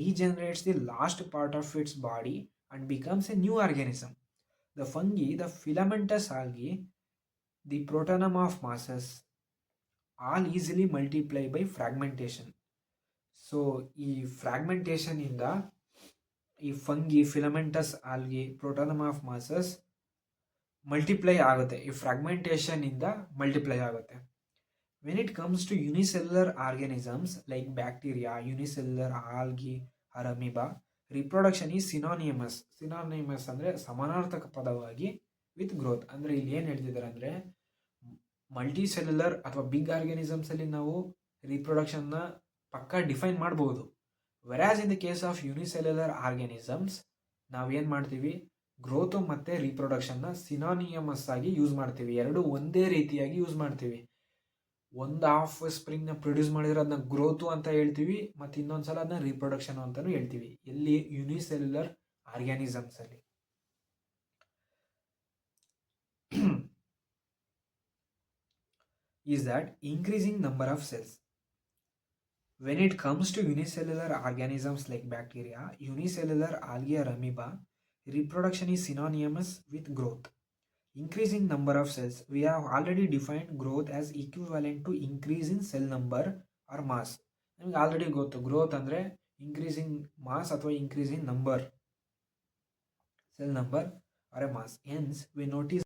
regenerates the last part of its body and becomes a new organism. The fungi, the filamentous algae, the protonum of masses all easily multiply by fragmentation. So ಈ fragmentation ಇಂದ ಈ fungi, filamentous algae, protonema of mosses multiply ಆಗುತ್ತೆ. ಈ fragmentation ಇಂದ multiply ಆಗುತ್ತೆ. When it comes to unicellular organisms like bacteria, unicellular algae or amoeba, reproduction ಈ synonymous. ಸಿನಾನಿಯಮಸ್ ಅಂದರೆ ಸಮಾನಾರ್ಥಕ ಪದವಾಗಿ ವಿತ್ ಗ್ರೋತ್. ಅಂದರೆ ಇಲ್ಲಿ ಏನು ಹೇಳ್ತಿದ್ದಾರೆ ಅಂದರೆ, ಮಲ್ಟಿ ಸೆಲ್ಯುಲರ್ ಅಥವಾ ಬಿಗ್ ಆರ್ಗ್ಯಾನಿಸಮ್ಸ್ ಅಲ್ಲಿ ನಾವು ರಿಪ್ರೊಡಕ್ಷನ್ನ ಪಕ್ಕಾ ಡಿಫೈನ್ ಮಾಡ್ಬೋದು. Whereas in the case of unicellular organisms ನಾವೇನು ಮಾಡ್ತೀವಿ, ಗ್ರೋತು ಮತ್ತು ರಿಪ್ರೊಡಕ್ಷನ್ನ ಸಿನಾನಿಯಮಸ್ ಆಗಿ ಯೂಸ್ ಮಾಡ್ತೀವಿ. ಎರಡು ಒಂದೇ ರೀತಿಯಾಗಿ ಯೂಸ್ ಮಾಡ್ತೀವಿ. ಒಂದು ಹಾಫ್ ಸ್ಪ್ರಿಂಗ್ನ ಪ್ರೊಡ್ಯೂಸ್ ಮಾಡಿದ್ರೆ ಅದನ್ನ ಗ್ರೋತು ಅಂತ ಹೇಳ್ತೀವಿ, ಮತ್ತು ಇನ್ನೊಂದ್ಸಲ ಅದನ್ನ ರಿಪ್ರೊಡಕ್ಷನ್ ಅಂತಾನು ಹೇಳ್ತೀವಿ. ಎಲ್ಲಿ? ಯುನಿಸೆಲ್ಯುಲರ್ ಆರ್ಗ್ಯಾನಿಸಮ್ಸ್ ಅಲ್ಲಿ. is that increasing number of cells. When it comes to unicellular organisms like bacteria, unicellular algae or amoeba, reproduction is synonymous with growth. Increasing number of cells. We have already defined growth as equivalent to increase in cell number or mass. ನಮಗೆ already ಗೊತ್ತು, growth ಅಂದರೆ increasing mass ಅಥವಾ increasing number, cell number are a mass. Hence we notice